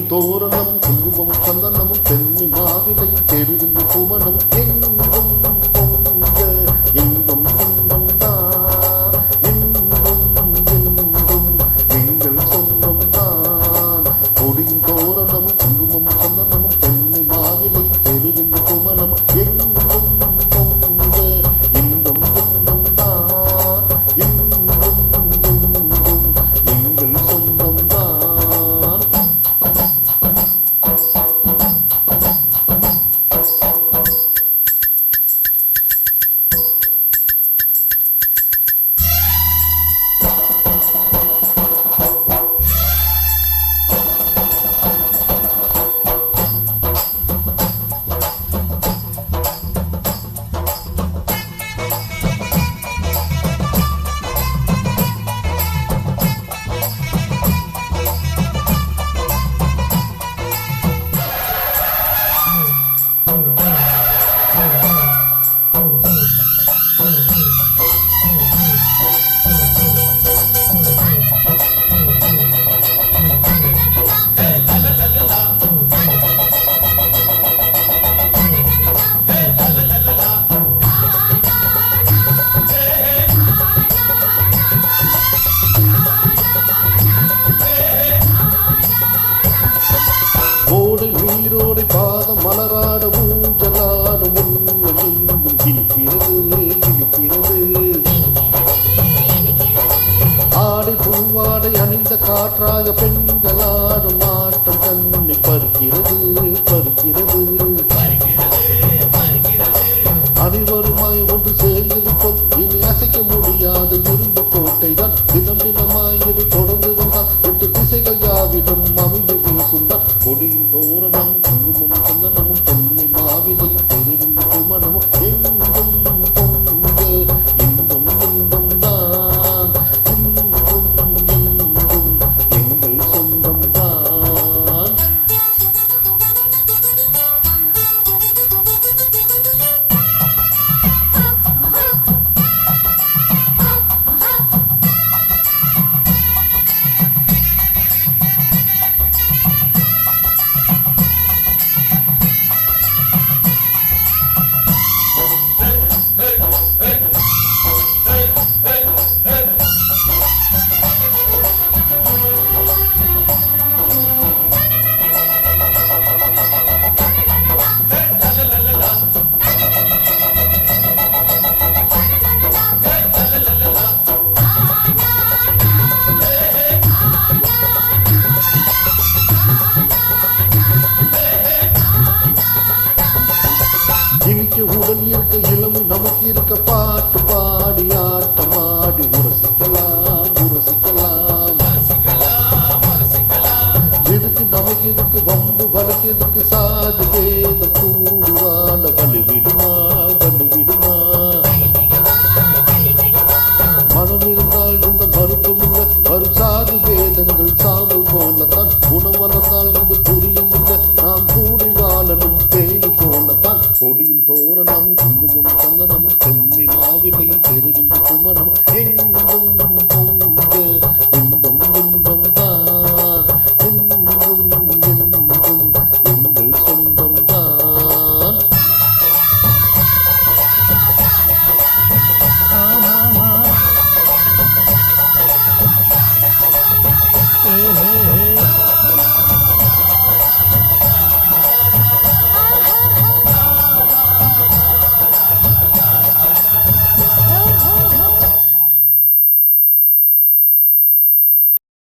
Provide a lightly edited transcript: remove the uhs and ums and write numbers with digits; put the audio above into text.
தோரணம் குங்குமம் சந்தனமும் தென்னை மாவிலையும் தெருவின் குமணம் எங்கும் பொங்க எங்கும் இன்பம் தான் எங்கும் எங்கும் எங்கள் சொந்தம் தான் கொடியும் தோரணம் குங்குமம் சந்தனமும் தென்னை மாவிலையும் தெருவின் குமணம் எங்கும் பொங்க இன்பம் இன்பம் தான் எங்கும் எங்கும் எங்கள் சொந்தம் தான். நீரோடை பாதம் மலராட ஊஞ்சலாட உள்ள எங்கும் இனிக்கிறது இனிக்கிறது ஆடை பூவாடை அணிந்த காற்றாக பெண்களாடும் ஆட்டம் தன்னை பறிக்கிறது பறிக்கிறது அனைவருமாய் ஒன்று சேர்ந்திருப்போம் இனி அசைக்க முடியாத இரும்பு கோட்டை தான் தினம் தினமாய் இதை தொடர்ந்து வந்தால் 8 திசைகள் யாவிடம் அமைந்து வீசுந்தான் கொடியின் தோரணம் குங்குமம் சந்தனமும் தென்னை மாவிலையும் தெருவின் குமணமும் எங்கும் பொங்க இன்பம் இன்பம் தான் எங்கும் எங்கும் எங்கள் சொந்தம் தான். இனிக்க உடல் இருக்க இளமை நமக்கு இருக்க பாட்டு பாடி ஆட்டமாடி உரசிக்கலாம் உரசிக்கலாம் எதுக்கு நமக்கு எதுக்கு வம்பு வழக்கு எதுக்கு சாதி வேதம் கூடுவான வலிவிடுமா